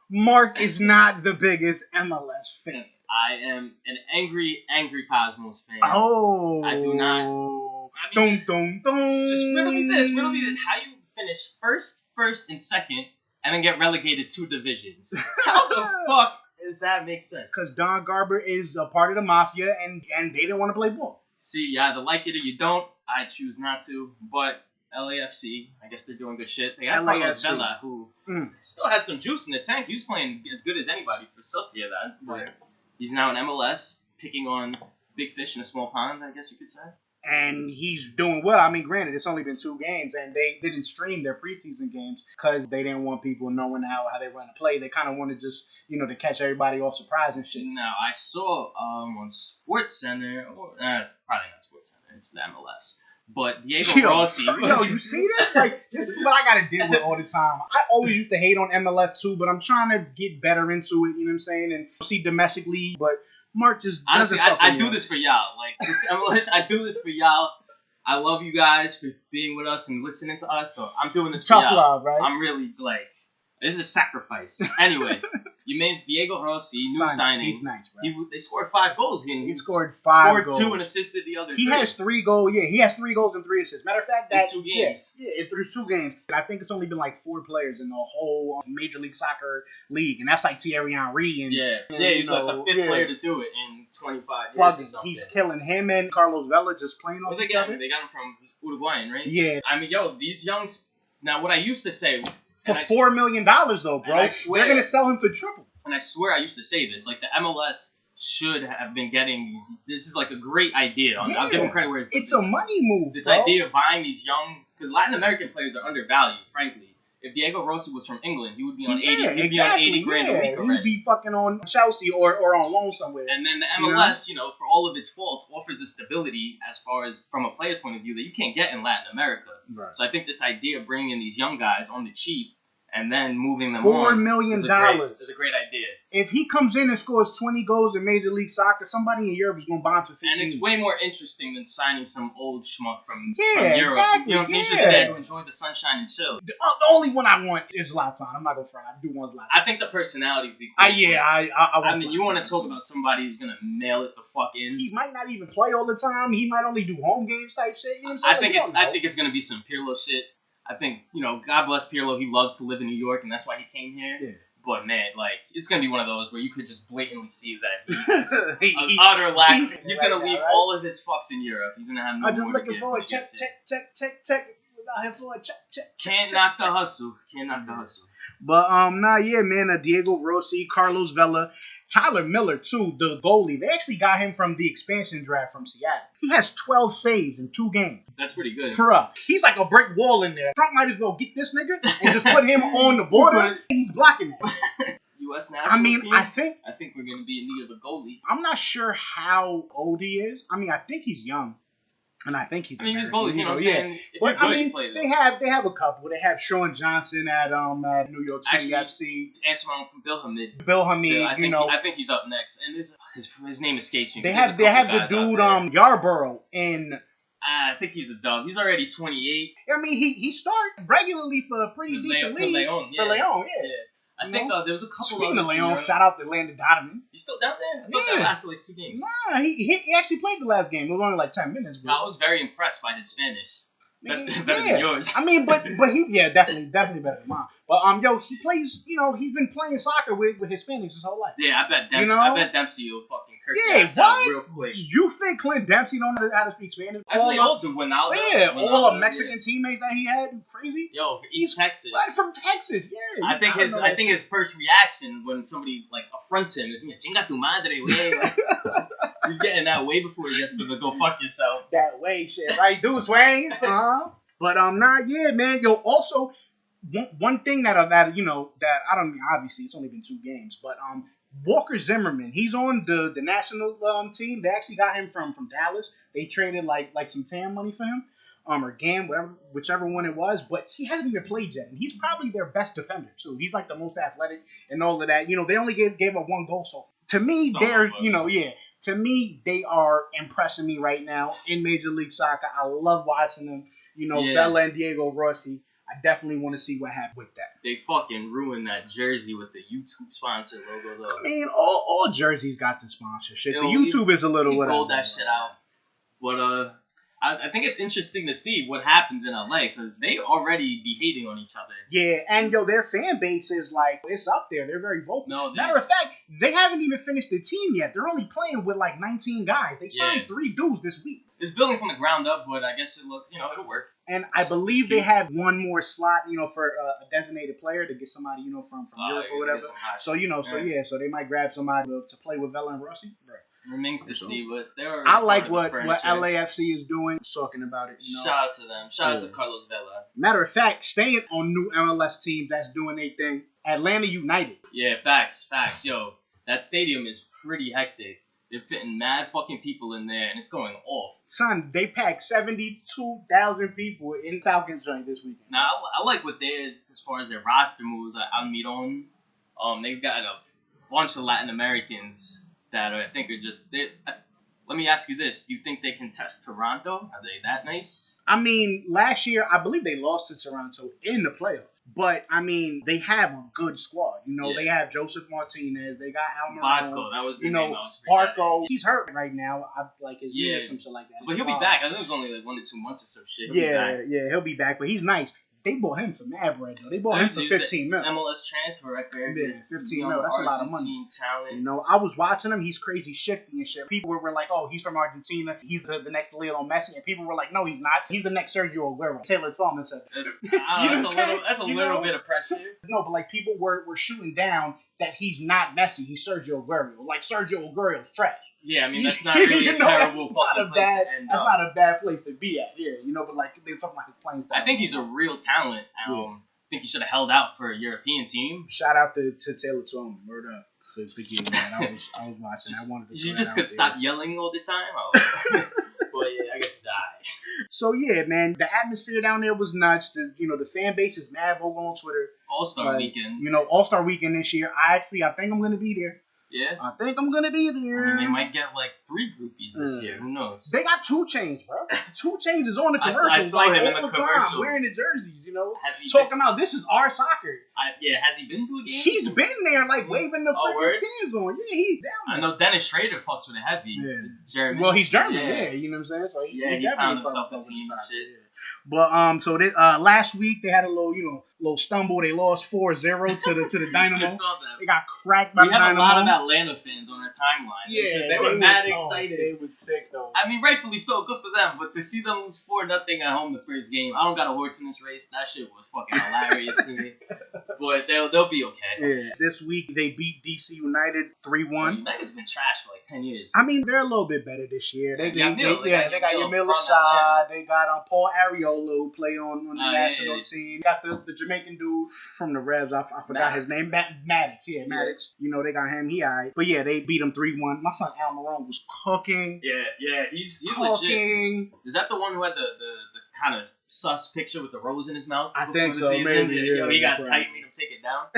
Mark is not the biggest MLS fan. I am an angry Cosmos fan. Oh. I do not. Dun. Just riddle me this. How you finish first, and second, and then get relegated 2 divisions? How the fuck does that make sense? Because Don Garber is a part of the Mafia, and they didn't want to play ball. See, you either like it or you don't. I choose not to. But LAFC, I guess they're doing good shit. They got Carlos Vela, who still had some juice in the tank. He was playing as good as anybody for Sociedad. But he's now in MLS, picking on big fish in a small pond, I guess you could say. And he's doing well. I mean, granted, it's only been 2 games, and they didn't stream their preseason games because they didn't want people knowing how they were going to play. They kind of wanted just, to catch everybody off surprise and shit. Now, I saw on SportsCenter, it's probably not SportsCenter, it's the MLS, but Diego Rossi. Yo, you see this? Like, this is what I got to deal with all the time. I always used to hate on MLS too, but I'm trying to get better into it, you know what I'm saying, and see domestic league, but Mark just doesn't. Honestly, I do this for y'all. Like this MLS, I do this for y'all. I love you guys for being with us and listening to us. So I'm doing this for y'all. Tough love, right? I'm really like, this is a sacrifice. Anyway, you means Diego Rossi, new signing. He's nice, bro. They scored 5 goals. He scored 5 goals. 2 and assisted the other 3. He has 3 goals. Yeah, he has 3 goals and 3 assists. Matter of fact, in 2 games. Yeah, through 2 games. I think it's only been like 4 players in the whole Major League Soccer league, and that's like Thierry Henry. And he's like the 5th player to do it in 25 years or something. He's killing him and Carlos Vela just playing off each other. They got him from Uruguayan, right? Yeah. I mean, these youngs. Now, what I used to say. For $4 million, though, bro. They're going to sell him for triple. And I swear I used to say this. Like, the MLS should have been getting these. This is like a great idea. I'll give them credit where it's a money move, This bro. idea of buying these young. Because Latin American players are undervalued, frankly. if Diego Rossi was from England, he would be on 80. Yeah, He'd exactly. be on 80 grand a week He'd already. be fucking on Chelsea or on loan somewhere. And then the MLS, for all of its faults, offers a stability as far as from a player's point of view that you can't get in Latin America. Right. So I think this idea of bringing in these young guys on the cheap and then moving them $4 on million is a great idea. If he comes in and scores 20 goals in Major League Soccer, somebody in Europe is going to buy him for 15. And it's way more interesting than signing some old schmuck from Yeah, Europe. exactly. You know what I'm saying? He's just there to enjoy the sunshine and chill. The only one I want is Zlatan. I'm not going to front. I do want Zlatan. I think the personality would be cool. I mean, you want to talk about somebody who's going to nail it the fuck in. He might not even play all the time. He might only do home games type shit. You know what I'm saying? I think it's going to be some Pirlo shit. I think, God bless Pirlo. He loves to live in New York, and that's why he came here. Yeah. But, man, it's going to be one of those where you could just blatantly see that he's an utter lack. He's going to leave all of his fucks in Europe. He's going to have no I'm just more looking to for a give check. Without him for a check. Can't knock the hustle. But, man, Diego Rossi, Carlos Vela, Tyler Miller, too, the goalie. They actually got him from the expansion draft from Seattle. He has 12 saves in 2 games. That's pretty good. He's like a brick wall in there. Trump might as well get this nigga and just put him on the border. He's blocking it. U.S. national team? I think we're going to be in need of a goalie. I'm not sure how old he is. I think he's young. And I think he's these goalies, you know what I'm saying? But, they have a couple. They have Sean Johnson at New York City FC. Antoine Bill Hamid, I think he's up next. And his name escapes me. They have the dude Yarborough in... I think he's a dub. He's already 28. He started regularly for a pretty decent league. For Leon, yeah. I think there was a couple Speaking of Leon, shout out to Landon Donovan. He's still down there? I thought that lasted like 2 games. Nah, he actually played the last game. It was only like 10 minutes, bro. I was very impressed by his Spanish. Better than yours. But he definitely better than mine. But he plays. He's been playing soccer with Hispanics his whole life. Yeah, I bet Dempsey. I bet Dempsey will fucking curse your ass out real quick. You think Clint Dempsey don't know how to speak Spanish? Actually, all the Ronaldo. Yeah, all the Mexican teammates that he had, crazy. Yo, East Texas. Right from Texas, yeah. I think his first reaction when somebody affronts him is "Chinga tu madre, güey." He's getting that way before he gets to the go fuck yourself. That way shit, right? Dude, Wayne. But man. Also, one thing that I don't mean, obviously it's only been 2 games, but Walker Zimmerman, he's on the national team. They actually got him from Dallas. They traded like some TAM money for him, or GAM, whichever one it was. But he hasn't even played yet, and he's probably their best defender too. He's like the most athletic and all of that. They only gave up 1 goal so far. To me, To me, they are impressing me right now in Major League Soccer. I love watching them. Vela and Diego Rossi. I definitely want to see what happens with that. They fucking ruined that jersey with the YouTube sponsor logo, though. All jerseys got the sponsorship. The YouTube is a little whatever. Rolled that shit out. But I think it's interesting to see what happens in LA because they already be hating on each other. Yeah, and their fan base is it's up there. They're very vocal. No, matter of fact, they haven't even finished the team yet. They're only playing with 19 guys. They signed 3 dudes this week. It's building from the ground up, but I guess it'll work. And I believe they have 1 more slot, for a designated player to get somebody, from Europe or whatever. So they might grab somebody to play with Vela and Rossi. Right. Remains to see, but they're. I like what LAFC is doing. Talking about it. Shout out to them. Shout out to Carlos Vela. Matter of fact, staying on new MLS teams that's doing their thing. Atlanta United. Yeah, facts. Yo, that stadium is pretty hectic. They're fitting mad fucking people in there, and it's going off. Son, they packed 72,000 people in Falcons joint this weekend. Now, I like what they're, as far as their roster moves, Almiron. They've got a bunch of Latin Americans that I think are just... Let me ask you this. Do you think they can test Toronto? Are they that nice? Last year, I believe they lost to Toronto in the playoffs. But, they have a good squad. They have Joseph Martinez. They got Almiron. Barco, that was the name I was Barco. He's hurt right now. His knee or some shit like that. But he'll be back. I think it was only 1 to 2 months or some shit. He'll be back. But he's nice. They bought him for mad bread, though. They bought him for 15 mil. MLS transfer record. Yeah, 15 mil. That's a lot of money. Talent. I was watching him. He's crazy shifty and shit. People were like, oh, he's from Argentina. He's the next Lionel Messi. And people were like, no, he's not. He's the next Sergio Aguero. Taylor Twellman said. That's a little bit of pressure. No, but people were shooting down that he's not Messi. He's Sergio Aguero. Sergio Aguero's trash. Yeah, that's not really a terrible fucking place to end up. That's not a bad place to be at. Yeah, but they were talking about his playing style. I think he's a real talent. think he should have held out for a European team. Shout out to Taylor Twain. Word up. Forgive me, man. I was watching. I wanted to. You just could stop yelling all the time. Oh. Well, yeah, I guess it's alright. So yeah, man, the atmosphere down there was nuts. The fan base is mad vocal on Twitter. All-Star weekend. All-Star weekend this year. I think I'm gonna be there. Yeah. I think I'm gonna be there. I mean, they might get like 3 groupies this year. Who knows? They got 2 Chainz, bro. 2 Chainz is on the commercials. I saw him in the commercial time, wearing the jerseys. Talking about this is our soccer. Has he been to a game? He's been there, like waving the freaking fans on. Yeah, he's down there. I know Dennis Schrader fucks with a heavy. Yeah. German. Well, he's German. Yeah, you know what I'm saying. So he found himself a team and shit. Yeah. But so they, last week they had a little stumble. They lost 4-0 to the Dynamo. I saw that. They got cracked by the Dynamo. We have a lot of Atlanta fans on our timeline. Yeah, they were mad excited. They was sick though. I mean, rightfully so, good for them. But to see them lose 4-0 at home the first game, I don't got a horse in this race. That shit was fucking hilarious to me. But they'll be okay. Yeah. This week they beat DC United 3-1. United's been trash for like 10 years. I mean, they're a little bit better this year. They got Yamil from Assad. They got Paul Areola who play on the national team. Got the Jamaican dude from the Revs. I forgot his name. Maddox. Yeah, Maddox. They got him. He alright. But yeah, they beat him 3-1. My son Al Marone was cooking. Yeah, he's cooking. Legit. Is that the one who had the kind of sus picture with the rose in his mouth? I think so, maybe. Yeah, he got tight, made him take it down.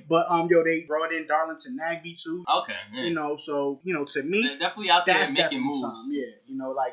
But they brought in Darlington Nagbe too. Okay. Yeah. So to me, they're definitely out there making moves.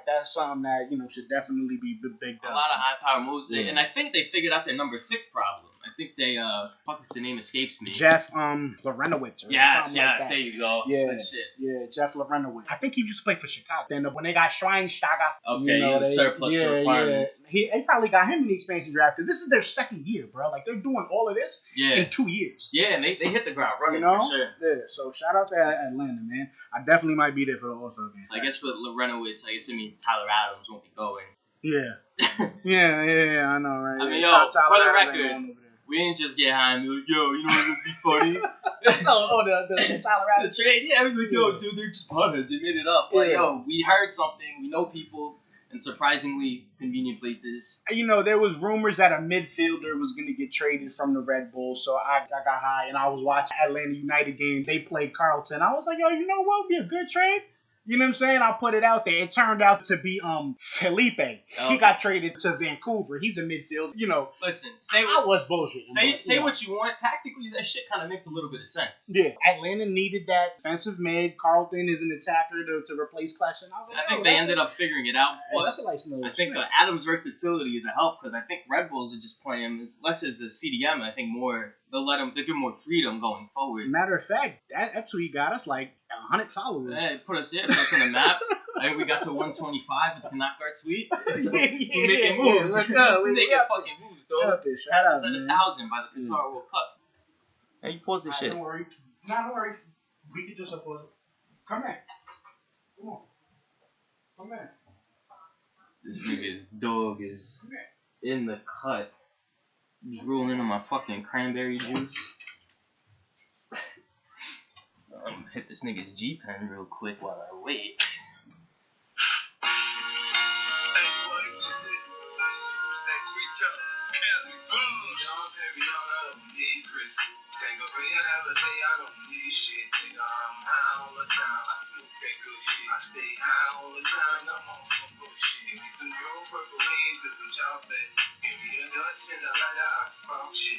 That's something that should definitely be big. A lot of high power moves, and I think they figured out their number 6 problem. I think they the name escapes me. Jeff Lorenowitz. Yes, like that. There you go. Yeah, good shit. Yeah, Jeff Lorenowitz. I think he used to play for Chicago. Then when they got Schweinsteiger, they surplus requirements. Yeah. They probably got him in the expansion draft because this is their second year, bro. Like they're doing all of this in 2 years. Yeah, and they hit the ground running for sure. Yeah. So shout out to Atlanta, man. I definitely might be there for the All-Star game. I guess with Lorenowitz, it means Tyler Adams won't be going. Yeah. yeah, I know, right? I mean, Tyler for the Adams record, we didn't just get high and be like, yo, you know what would be funny? the Tyler Adams. The trade? Yeah, I was like, yo, dude, they're just punters. They made it up. Like, yo, we heard something. We know people in surprisingly convenient places. There was rumors that a midfielder was going to get traded from the Red Bulls, so I got high, and I was watching Atlanta United game. They played Carlton. I was like, yo, you know what would be a good trade? You know what I'm saying? I put it out there. It turned out to be Felipe. Oh. He got traded to Vancouver. He's a midfielder. Listen, I was bullshit. Say what you want. Tactically, that shit kind of makes a little bit of sense. Yeah, Atlanta needed that defensive mid. Carlton is an attacker to replace Clash. I think they ended up figuring it out. But that's a nice move. I think Adams' versatility is a help because I think Red Bulls are just playing him less as a CDM. I think more they'll give him more freedom going forward. Matter of fact, that's who he got us 100 followers. Yeah, put us on the map. I think we got to 125 with the Knockhaert tweet. So we're making moves. We're making fucking moves, though. Shout out, at 1,000 by the Qatar World Cup. Hey, you pause this shit. Don't worry. Don't worry. We can just pause it. Come back. Come on. Come back. This nigga's dog is in the cut. Drooling on my fucking cranberry juice. I'm gonna hit this nigga's G-pen real quick while I wait. I stay high all the time, I'm on some bullshit. Give me some purple haze and some chocolate. Give me a Dutch and a lighter, I smoke shit.